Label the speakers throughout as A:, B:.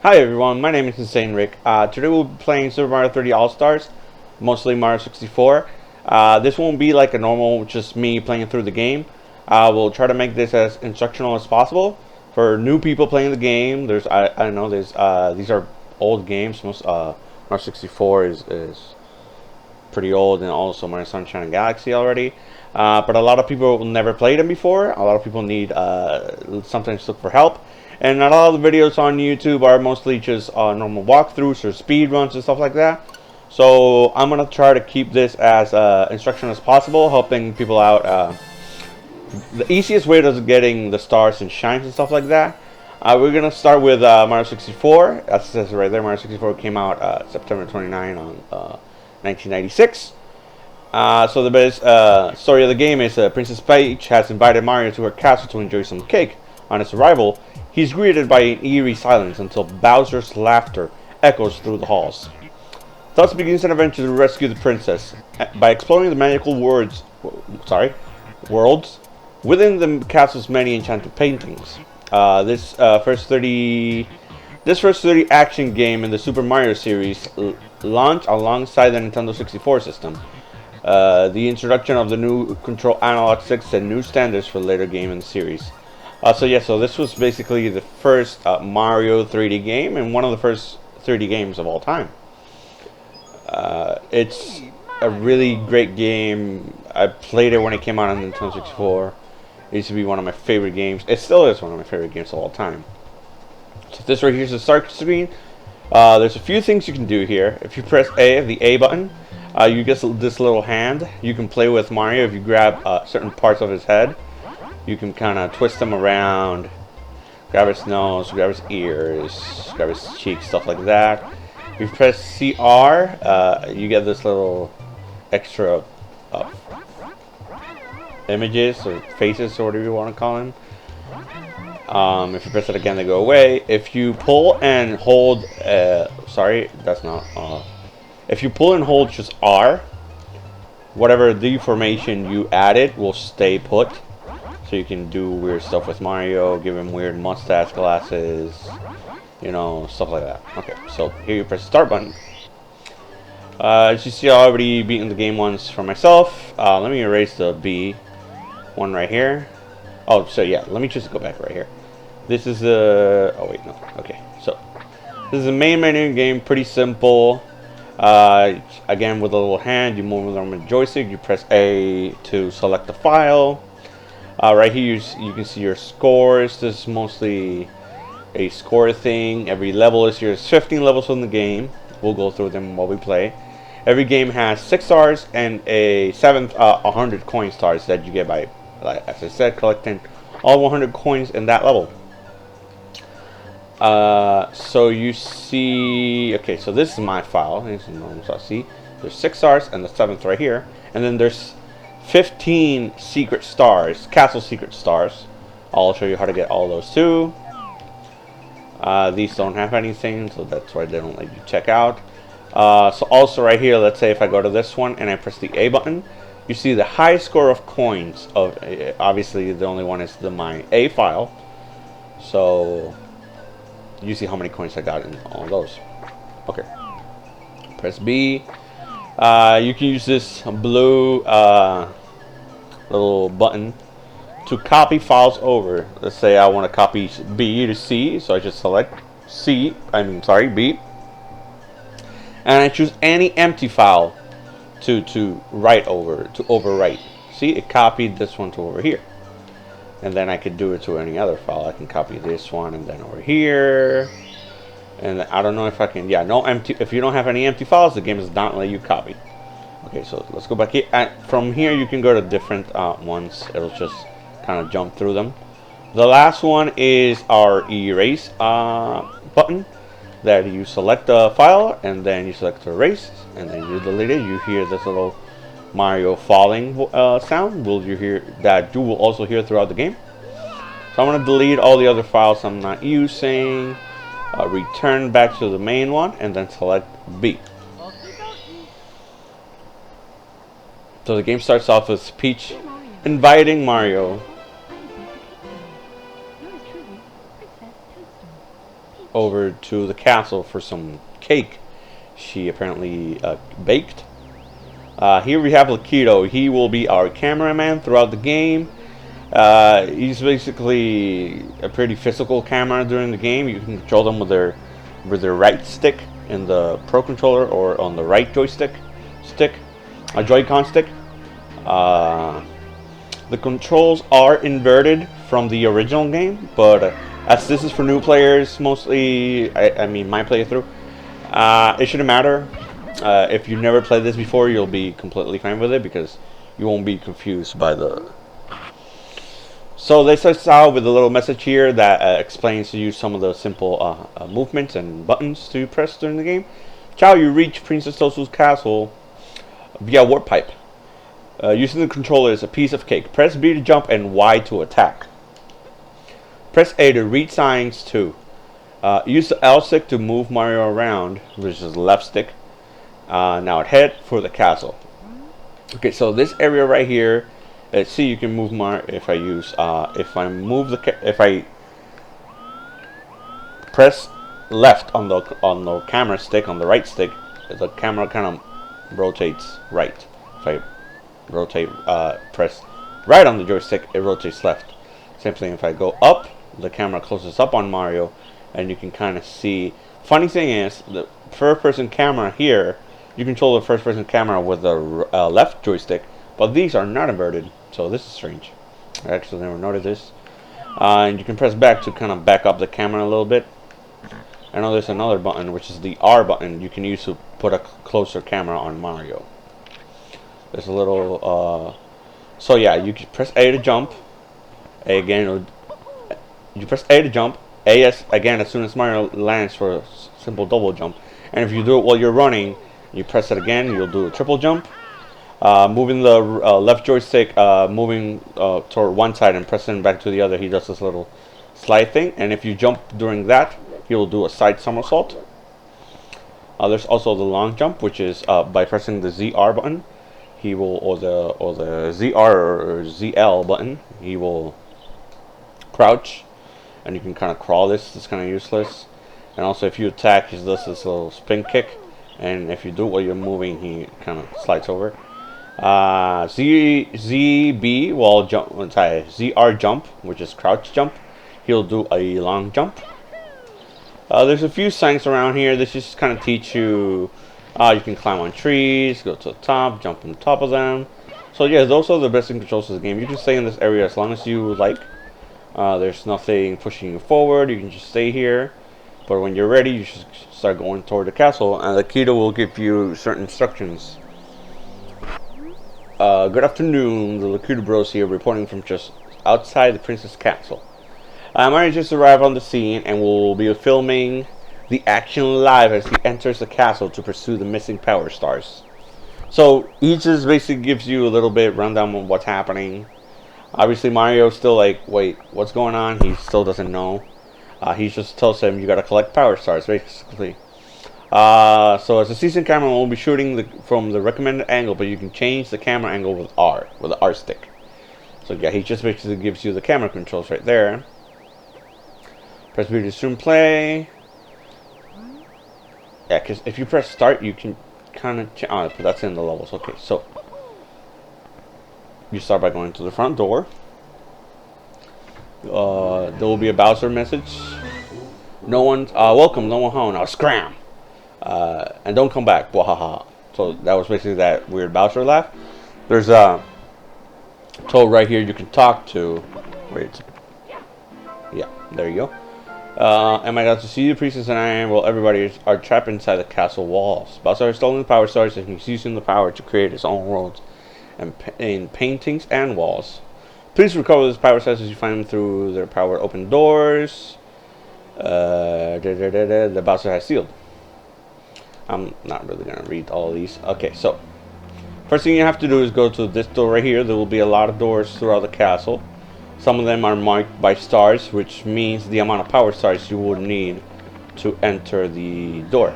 A: Hi everyone, my name is Insane Rick. Today we'll be playing Super Mario 3D All-Stars, mostly Mario 64. This won't be like a normal, just me playing through the game. We'll try to make this as instructional as possible for new people playing the game. I know these are old games. Mario 64 is pretty old, and also Mario Sunshine and Galaxy already. But a lot of people never played them before. A lot of people need sometimes look for help. And a lot of the videos on YouTube are mostly just normal walkthroughs or speed runs and stuff like that. So I'm going to try to keep this as instructional as possible, helping people out. The easiest way is getting the stars and shines and stuff like that. We're going to start with Mario 64. That says right there, Mario 64 came out September 29 on 1996. So the best story of the game is Princess Peach has invited Mario to her castle to enjoy some cake. On his arrival, he's greeted by an eerie silence until Bowser's laughter echoes through the halls. Thus begins an adventure to rescue the princess by exploring the magical worlds within the castle's many enchanted paintings. This first 30 action game in the Super Mario series launched alongside the Nintendo 64 system. The introduction of the new control analog sticks set new standards for later game in the series. So this was basically the first Mario 3D game and one of the first 3D games of all time. It's a really great game. I played it when it came out on Nintendo 64. It used to be one of my favorite games. It still is one of my favorite games of all time. So this right here is the start screen. There's a few things you can do here. If you press the A button, you get this little hand. You can play with Mario if you grab certain parts of his head. You can kind of twist him around, grab his nose, grab his ears, grab his cheeks, stuff like that. If you press CR, you get this little extra images or faces or whatever you want to call them. If you press it again, they go away. If you pull and hold, if you pull and hold just R, whatever deformation you added will stay put. So you can do weird stuff with Mario, give him weird mustache glasses, you know, stuff like that. Okay, so here you press the start button. As you see, I already beaten the game once for myself. Let me erase the B one right here. Oh, so yeah, let me just go back right here. This is the... oh wait, no. Okay, so this is the main menu game, pretty simple. Again, with a little hand, you move on with the joystick. You press A to select the file. Right here, you can see your scores. This is mostly a score thing. Every level is here. 15 levels in the game. We'll go through them while we play. Every game has 6 stars and a 100 coin stars that you get by, like, as I said, collecting all 100 coins in that level. So you see, okay, so this is my file. This is normal, so I see there's 6 stars and the 7th right here, and then there's 15 secret stars, castle secret stars. I'll show you how to get all those too. These don't have anything, so that's why they don't let you check out. So also right here, let's say if I go to this one and I press the A button, you see the high score of coins of, obviously the only one is my A file. So you see how many coins I got in all those. Okay. Press B. You can use this blue little button to copy files over. Let's say I want to copy B to C, so I just select B, and I choose any empty file to write over, to overwrite. See, it copied this one to over here. And then I could do it to any other file. I can copy this one and then over here. And I don't know if I can, yeah, no empty. If you don't have any empty files, the game does not let you copy. Okay, so let's go back here. From here, you can go to different ones. It'll just kind of jump through them. The last one is our erase button. That you select the file and then you select erase, and then you delete it. You hear this little Mario falling sound. You will also hear throughout the game. So I'm going to delete all the other files I'm not using. Return back to the main one and then select B. So the game starts off with Peach inviting Mario. over to the castle for some cake she apparently baked. Here we have Lakido. He will be our cameraman throughout the game. He's basically a pretty physical camera during the game. You can control them with their right stick in the Pro Controller or on the right joystick a Joy-Con stick. The controls are inverted from the original game, but as this is for new players, mostly, I mean my playthrough, it shouldn't matter. If you never played this before, you'll be completely fine with it because you won't be confused by the... So they start out with a little message here that explains to you some of the simple movements and buttons to press during the game. Ciao, you reach Princess Tosu's castle via warp pipe. Using the controller as a piece of cake. Press B to jump and Y to attack. Press A to read signs too. Use the L stick to move Mario around, which is the left stick. Now head for the castle. Okay, so this area right here, let's see, you can move Mario if I use if I press left on the camera stick, on the right stick, the camera kind of rotates right. If I rotate, press right on the joystick, it rotates left. Same thing if I go up, the camera closes up on Mario, and you can kind of see. Funny thing is, the first-person camera here, you control the first-person camera with the left joystick, but these are not inverted, so this is strange. I actually never noticed this. And you can press back to kind of back up the camera a little bit. I know there's another button, which is the R button, you can use to put a closer camera on Mario. There's a little, so yeah, you can press A to jump. A again, you press A to jump. A again as soon as Mario lands for a simple double jump. And if you do it while you're running, you press it again, you'll do a triple jump. Moving the left joystick, moving toward one side and pressing back to the other, he does this little slide thing. And if you jump during that, he'll do a side somersault. There's also the long jump, which is by pressing the ZR button. He will, or the ZR or ZL button, he will crouch, and you can kind of crawl this. It's kind of useless. And also, if you attack, he does this little spin kick, and if you do it while you're moving, he kind of slides over. ZB will jump. Sorry, ZR jump, which is crouch jump. He'll do a long jump. There's a few signs around here. This just kind of teach you. You can climb on trees, go to the top, jump on top of them. So yeah, those are the best controls of the game. You can stay in this area as long as you like. There's nothing pushing you forward. You can just stay here. But when you're ready, you should start going toward the castle, and the Lakido will give you certain instructions. Good afternoon, the Lakido Bros here, reporting from just outside the Princess Castle. Mario just arrived on the scene, and we'll be filming the action live as he enters the castle to pursue the missing power stars. So each just basically gives you a little bit rundown on what's happening. Obviously Mario's still like, wait, what's going on? He still doesn't know. He just tells him you gotta collect power stars, basically. So as a seasoned cameraman, we'll be shooting from the recommended angle, but you can change the camera angle with the R stick. So yeah, he just basically gives you the camera controls right there. Press B to zoom play. Yeah, because if you press start, you can kind of but that's in the levels. Okay, so you start by going to the front door. There will be a Bowser message. No one, welcome, no one home. Now scram, and don't come back. Wahaha. So that was basically that weird Bowser laugh. There's a toad right here you can talk to. Wait, yeah, there you go. Am I got to see the princess and I? Well, everybody are trapped inside the castle walls. Bowser has stolen the power stars and he's using the power to create his own worlds and in paintings and walls. Please recover those power stars as you find them through their power open doors. The Bowser has sealed. I'm not really gonna read all of these. Okay, so first thing you have to do is go to this door right here. There will be a lot of doors throughout the castle. Some of them are marked by stars, which means the amount of power stars you would need to enter the door.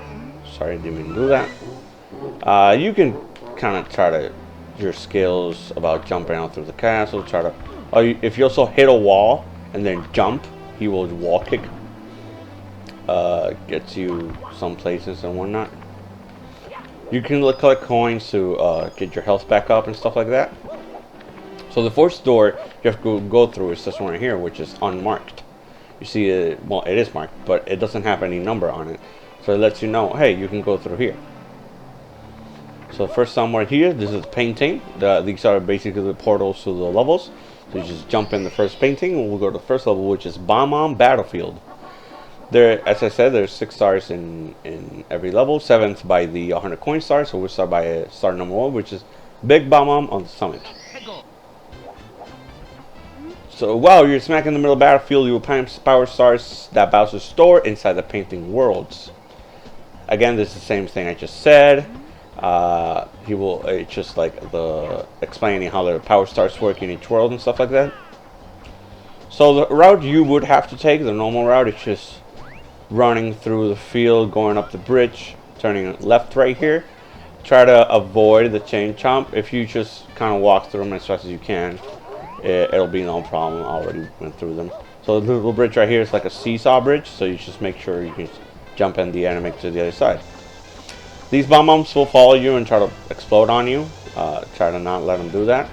A: Sorry, I didn't mean to do that. You can kind of try to your skills about jumping out through the castle. Try to, if you also hit a wall and then jump, he will wall kick. gets you some places and whatnot. You can collect coins to get your health back up and stuff like that. So the first door you have to go through is this one right here, which is unmarked. You see it, well, it is marked, but it doesn't have any number on it. So it lets you know, hey, you can go through here. So first somewhere here, this is painting. These are basically the portals to the levels. So you just jump in the first painting, and we'll go to the first level, which is Bomb Battlefield. There, as I said, there's 6 stars in every level. 7th by the 100 coin stars. So we'll start by star number 1, which is Big Bomb on the summit. So while you're smack in the middle of the battlefield, you will power stars that Bowser store inside the painting worlds. Again, this is the same thing I just said. It's just like the explaining how the power stars work in each world and stuff like that. So the route you would have to take, the normal route, is just running through the field, going up the bridge, turning left right here. Try to avoid the chain chomp. If you just kind of walk through them as fast as you can, it'll be no problem. I already went through them. So the little bridge right here is like a seesaw bridge, so you just make sure you can jump in the enemy to the other side. These bombs will follow you and try to explode on you. Try to not let them do that.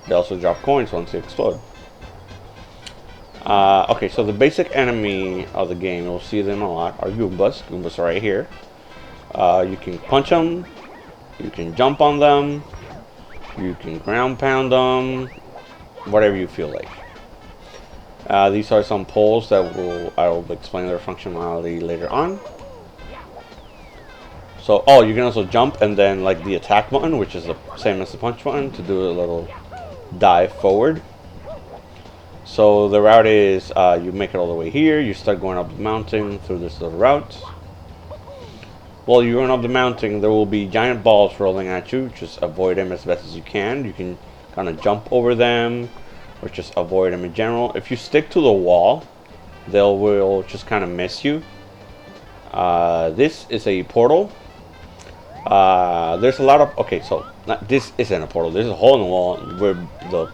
A: They also drop coins once they explode. Okay, so the basic enemy of the game, you'll see them a lot, are Goombas. Goombas are right here. You can punch them. You can jump on them. You can ground pound them. Whatever you feel like. These are some poles that I will explain their functionality later on. So, you can also jump and then like the attack button, which is the same as the punch button, to do a little dive forward. So the route is you make it all the way here. You start going up the mountain through this little route. While you're going up the mountain, there will be giant balls rolling at you. Just avoid them as best as you can. You can kind of jump over them, or just avoid them in general. If you stick to the wall, they will just kind of miss you. This is a portal. There's a lot of... Okay, so this isn't a portal. There's a hole in the wall where the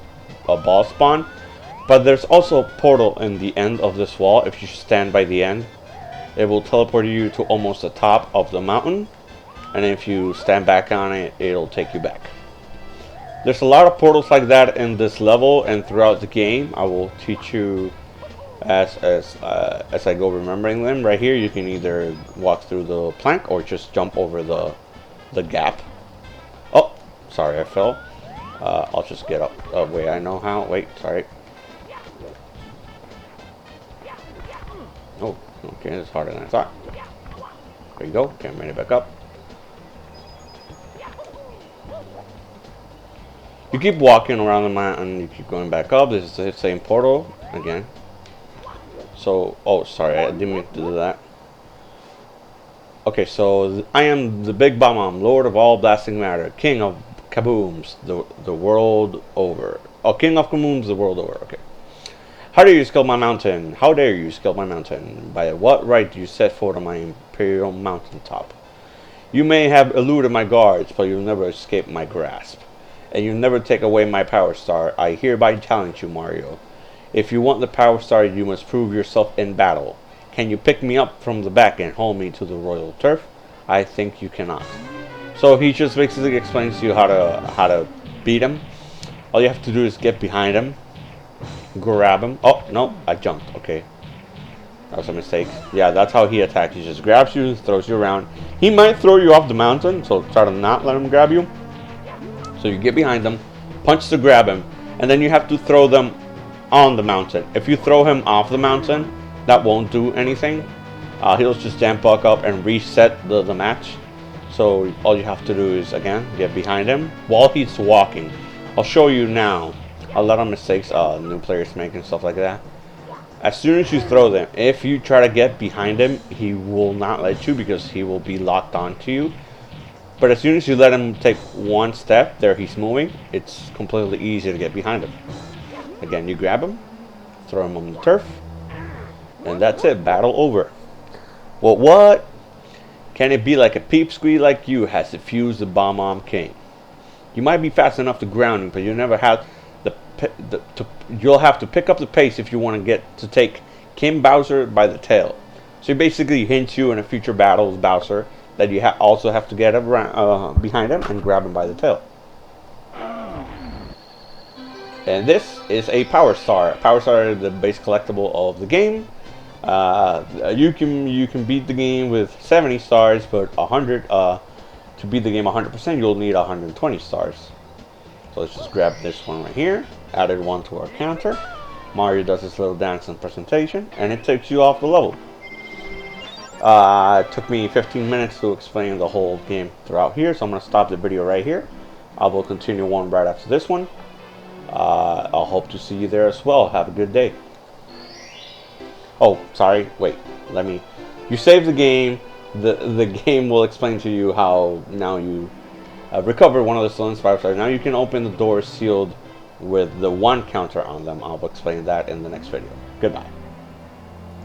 A: ball spawn. But there's also a portal in the end of this wall. If you stand by the end, it will teleport you to almost the top of the mountain. And if you stand back on it, it'll take you back. There's a lot of portals like that in this level and throughout the game. I will teach you as I go remembering them. Right here, you can either walk through the plank or just jump over the gap. Oh, sorry, I fell. I'll just get up. Oh, wait, I know how. Wait, sorry. Oh, okay, it's harder than I thought. There you go. Okay, bring it back up. You keep walking around the mountain. You keep going back up. This is the same portal again. So, oh, sorry, I didn't mean to do that. Okay, so I am the Big Bomb, Lord of all blasting matter, King of Kabooms, the world over. Oh, King of Kabooms, the world over. Okay. How dare you scale my mountain? How dare you scale my mountain? By what right do you set foot on my imperial mountaintop? You may have eluded my guards, but you'll never escape my grasp. And you'll never take away my power star. I hereby challenge you, Mario. If you want the power star, you must prove yourself in battle. Can you pick me up from the back and hold me to the royal turf? I think you cannot. So he just basically explains to you how to beat him. All you have to do is get behind him, grab him. Oh no, I jumped. Okay, that was a mistake. Yeah, that's how he attacks. He just grabs you, throws you around. He might throw you off the mountain, so try to not let him grab you. So you get behind him, punch to grab him, and then you have to throw them on the mountain. If you throw him off the mountain, that won't do anything. He'll just jump back up and reset the match. So all you have to do is, again, get behind him while he's walking. I'll show you now a lot of mistakes new players make and stuff like that. As soon as you throw them, if you try to get behind him, he will not let you because he will be locked onto you. But as soon as you let him take one step, there he's moving, it's completely easy to get behind him. Again, you grab him, throw him on the turf, and that's it, battle over. Well, what? Can it be like a peepsqueak like you has defused the Bomb King? You might be fast enough to ground him, but you never have you'll have to pick up the pace if you want to get to take King Bowser by the tail. So he basically hints you in a future battle with Bowser that you also have to get around, behind him and grab him by the tail. And this is a Power Star. Power Star is the base collectible of the game. You can beat the game with 70 stars, but 100 to beat the game 100%, you'll need 120 stars. So let's just grab this one right here. Added one to our counter. Mario does his little dance and presentation, and it takes you off the level. It took me 15 minutes to explain the whole game throughout here, so I'm going to stop the video right here. I will continue one right after this one. I'll hope to see you there as well. Have a good day. Oh, sorry. Wait. You save the game. The game will explain to you how now you recovered one of the stolen Spiral Stars. Now you can open the doors sealed with the 1 counter on them. I'll explain that in the next video. Goodbye.